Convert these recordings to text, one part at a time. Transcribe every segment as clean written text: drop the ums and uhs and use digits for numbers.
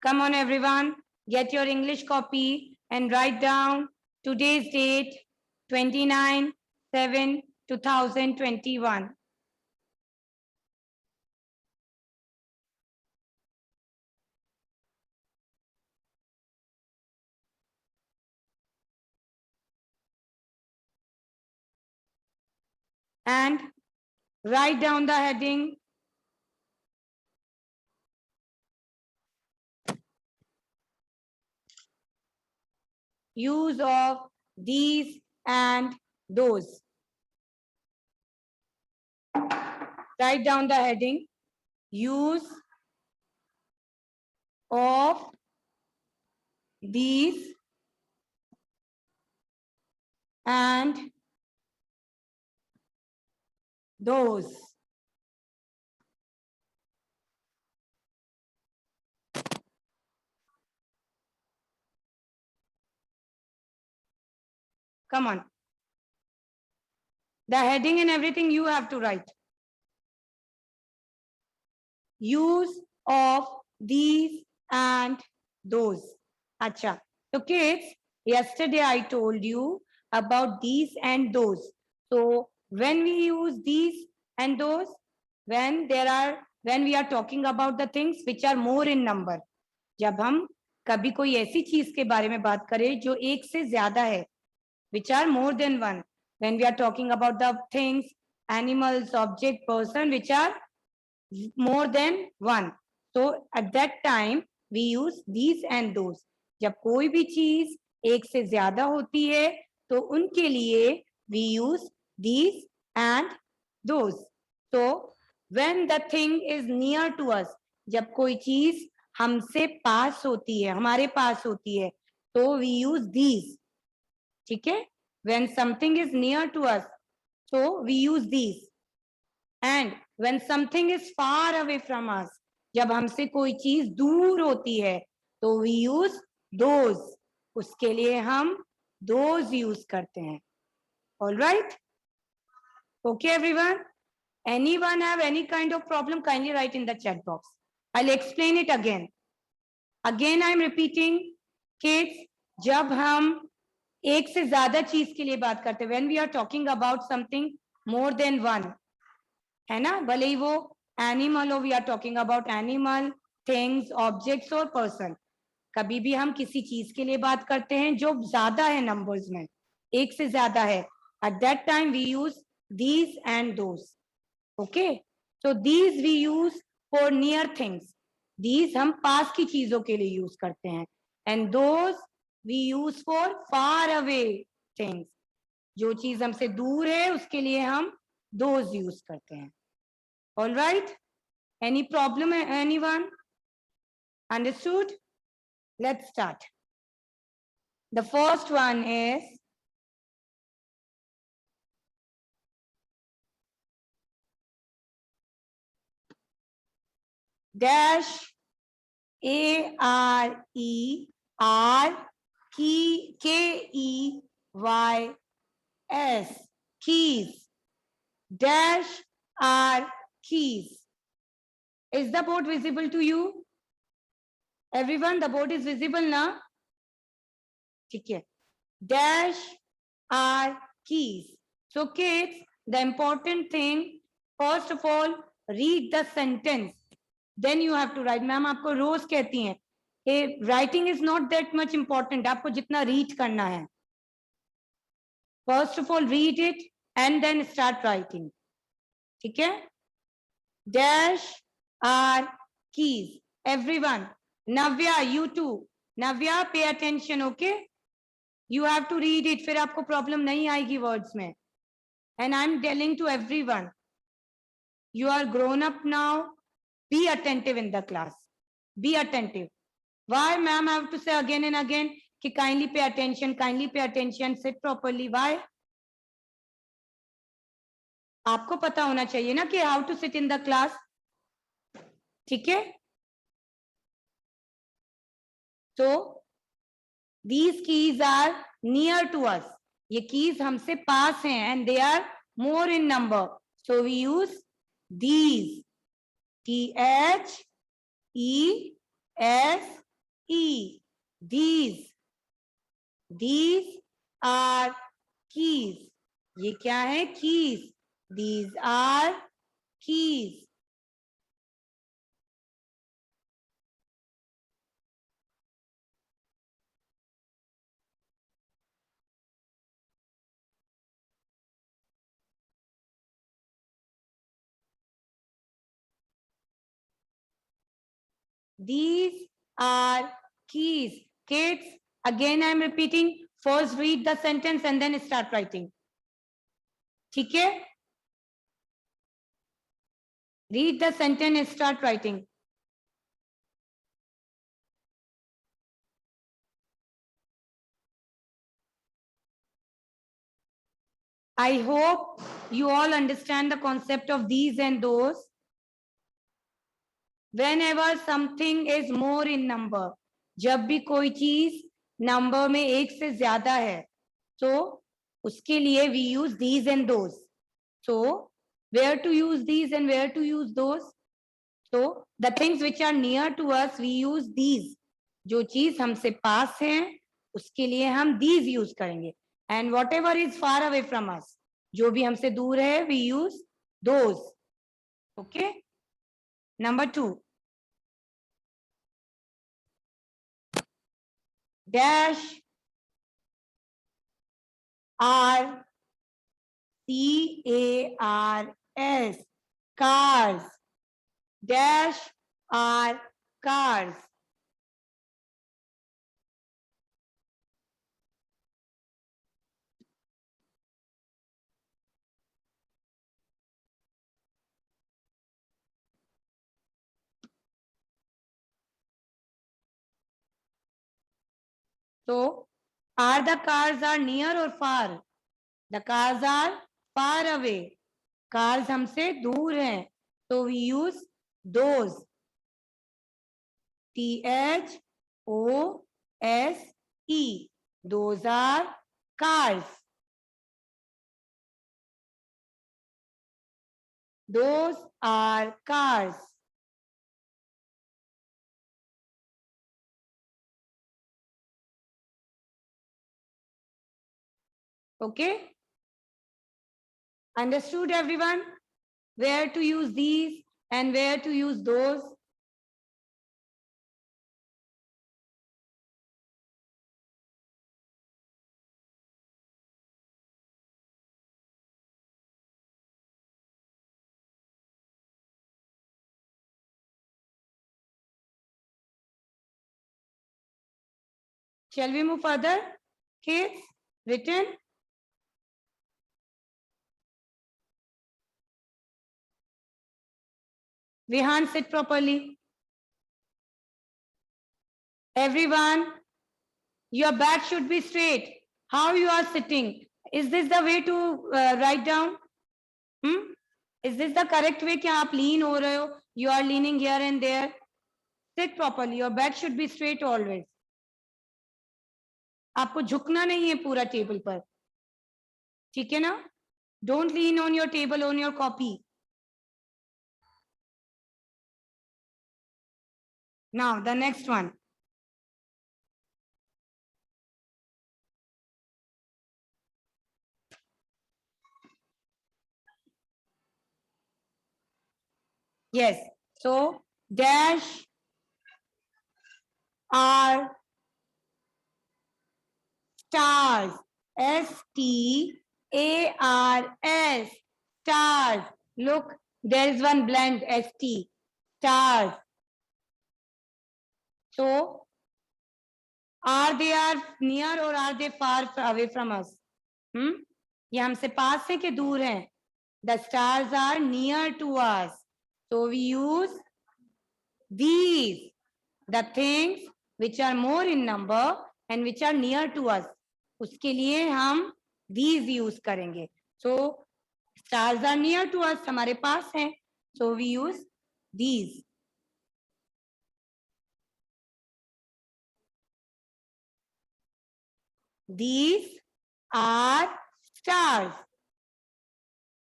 Come on, everyone, get your English copy and write down today's date, 29/7/2021. And write down the heading. Use of these and those. Write down the heading. Use of these and those. Come on. The heading and everything you have to write. Use of these and those. Acha. So kids, yesterday I told you about these and those. So when we use these and those, when we are talking about the things which are more in number. जब हम कभी कोई ऐसी चीज के बारे में बात करें जो एक से ज्यादा है, which are more than one. When we are talking about the things, animals, object, person, which are more than one. So at that time we use these and those. जब कोई भी चीज एक से ज्यादा होती है तो उनके लिए we use these and those. So when the thing is near to us, जब कोई चीज हमसे पास होती है, हमारे पास होती है, तो we use these. ठीक है? When something is near to us, so we use these. And when something is far away from us, जब हमसे कोई चीज दूर होती है, तो we use those. उसके लिए हम those use करते हैं. All right? Okay, everyone? Anyone have any kind of problem? Kindly write in the chat box. I'll explain it again. Again, I'm repeating, kids, जब हम एक से ज्यादा चीज के लिए बात करते हैं, when we are talking about something more than one, है ना, भले ही वो एनिमल हो, we are talking about animal, things, objects और पर्सन. कभी भी हम किसी चीज के लिए बात करते हैं जो ज्यादा है नंबर्स में, एक से ज्यादा है, at that time we use these and those. Okay, so these we use for near things. These हम पास की चीजों के लिए यूज करते हैं. And those we use for far away things. जो चीज हमसे दूर है उसके लिए हम दोज यूज करते हैं. All right? Any problem, anyone? Understood? Let's start. The first one is dash ARERKEYS. Keys. Dash are keys. Is the board visible to you? Everyone, the board is visible now? ठीक है. Dash are keys. So kids, the important thing, first of all, read the sentence. Then you have to write. Ma'am आपको रोज कहती हैं कि writing is not that much important. आपको जितना read करना है. First of all, read it and then start writing. ठीक है? Dash are keys. Everyone. Navya, you too. Navya, pay attention, okay? You have to read it. फिर आपको problem नहीं आएगी words में. And I'm telling to everyone, you are grown up now. Be attentive in the class. Be attentive. Why, ma'am, I have to say again and again कि kindly pay attention, sit properly. Why? आपको पता होना चाहिए ना कि how to sit in the class. ठीक है? So these keys are near to us. ये keys हमसे पास हैं and they are more in number. So we use these. THEES E. These are keys. ये क्या है? Keys. These are keys. These are keys. Kids, again I am repeating. First read the sentence and then start writing. ठीक है? Read the sentence and start writing. I hope you all understand the concept of these and those. Whenever something is more in number, जब भी कोई चीज number में एक से ज्यादा है, तो उसके लिए we use these and those. So where to use these and where to use those? So the things which are near to us we use these. जो चीज हमसे पास है उसके लिए हम these use करेंगे. And whatever is far away from us, जो भी हमसे दूर है we use those. Okay. Number 2. Dash R C-A-R-S, cars. Dash are cars. So, are the cars are near or far? The cars are far away. Cars हमसे दूर हैं. So we use those. Those. Those are cars. Those are cars. Okay. Understood everyone? Where to use these and where to use those? Shall we move further? Kids, written. Vihan, sit properly. Everyone, your back should be straight. How you are sitting? Is this the way to write down? Is this the correct way? क्या आप lean हो रहे हो? You are leaning here and there. Sit properly. Your back should be straight always. आपको झुकना नहीं है पूरा टेबल पर. ठीक है ना? Don't lean on your table, on your copy. Now the next one. Yes. So dash are stars. S-T-A-R-S. Stars. Look, there is one blank S-T. Stars. So, are they are near or are they far away from us? ये हमसे पास है कि दूर हैं? The stars are near to us. So we use these, the things which are more in number and which are near to us. उसके लिए हम these use करेंगे. So stars are near to us, हमारे पास हैं. So we use these. These are stars.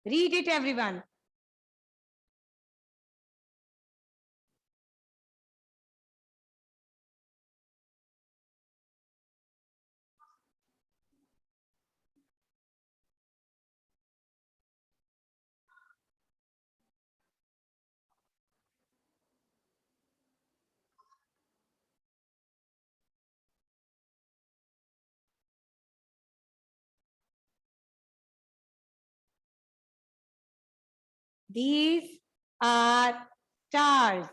Read it, everyone. These are stars.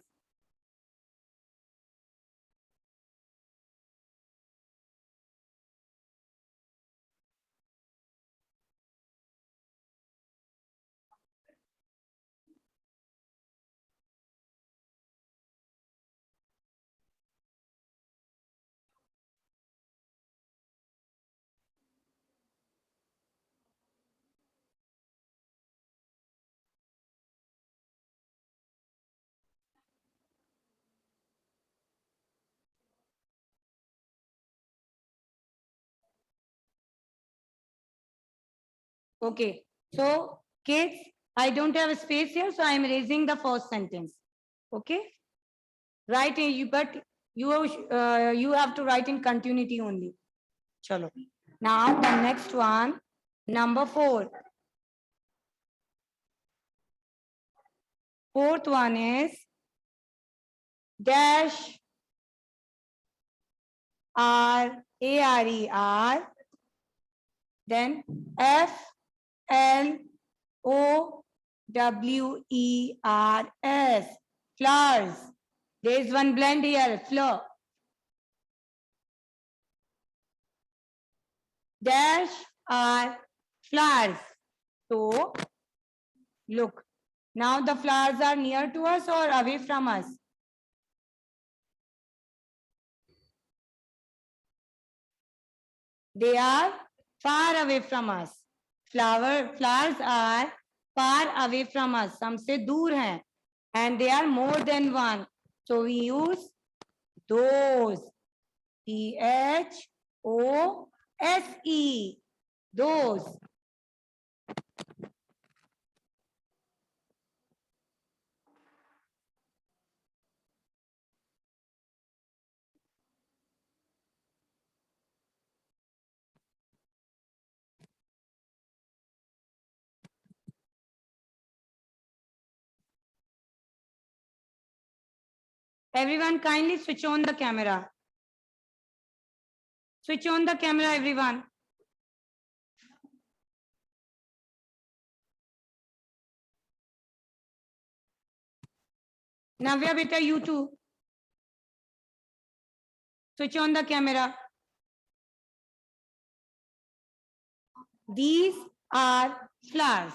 Okay. So, kids, I don't have a space here, so I am erasing the first sentence. Okay. Write in you, but you have to write in continuity only. Chalo. Now the next one, number 4. Fourth one is dash RARER, then FLOWERS, flowers. There is one blend here, flower. Dash are flowers. So look, now the flowers are near to us or away from us? They are far away from us. Flowers are far away from us. हमसे दूर हैं. And they are more than one. So we use those. THOSE. Those. Everyone kindly switch on the camera. Switch on the camera, everyone. Navya beta, you too. Switch on the camera. These are flowers.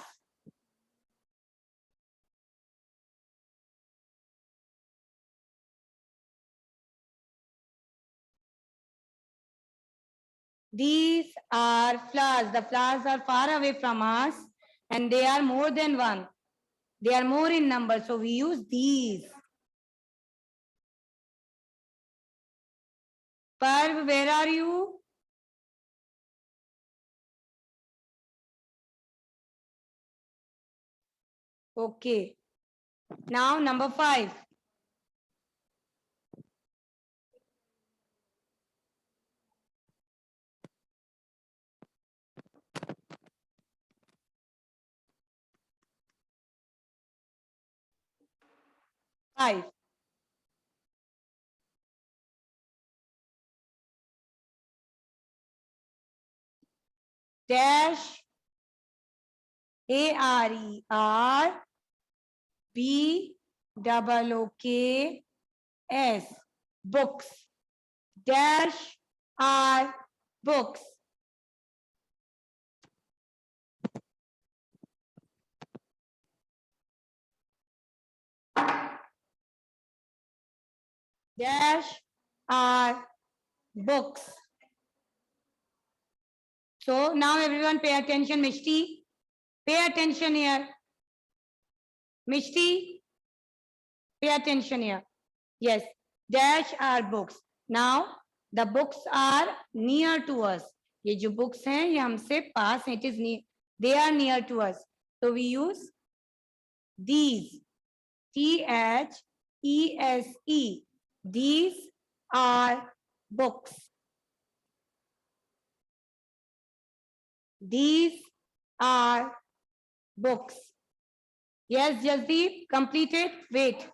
These are flowers. The flowers are far away from us and they are more than one. They are more in number. So we use these. Parv, where are you? Okay. Now number 5. Five. Dash ARERBOOKS. Books. Dash are books. Dash are books. So now everyone pay attention, Mishti. Pay attention here. Mishti, pay attention here. Yes, dash are books. Now the books are near to us. ये जो books हैं ये हमसे पास हैं. It is near. They are near to us. So we use these. THESE. These are books. These are books. Yes, Jasdeep, completed. Wait.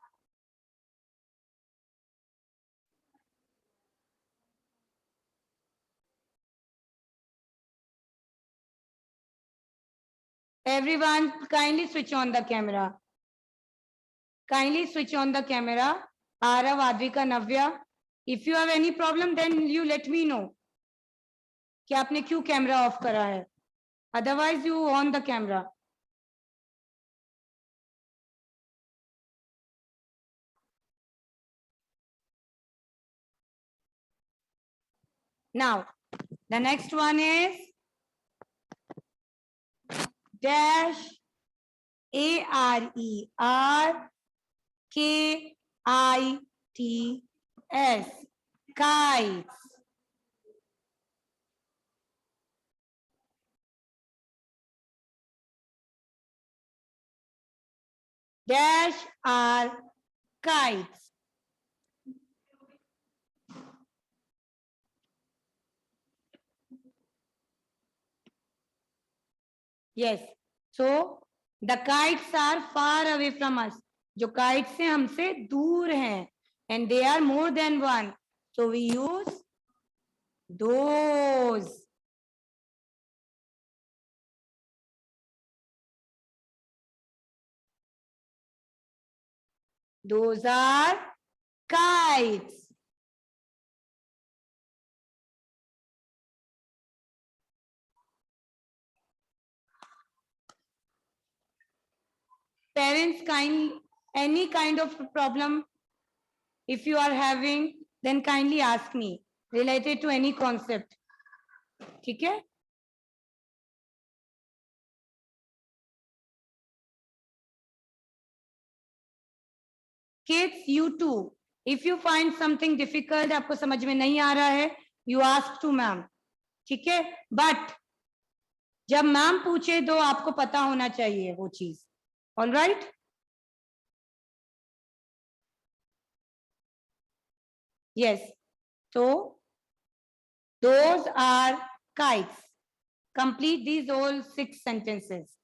Everyone, kindly switch on the camera. Kindly switch on the camera. Arav, Advika, Navya. If you have any problem, then you let me know. कि आपने क्यों camera off करा है. Otherwise, you on the camera. Now, the next one is dash ARERKITS. Kites. Dash are kites. Yes. So the kites are far away from us. जो kites से हमसे दूर हैं, and they are more than one. So we use those. Those are kites. Parents, any kind of problem, if you are having, then kindly ask me related to any concept. ठीक है? Kids, you too. If you find something difficult, आपको समझ में नहीं आ रहा है, you ask to ma'am. ठीक है? But जब मैम पूछे तो आपको पता होना चाहिए वो चीज. All right? Yes. So those are kites. Complete these all 6 sentences.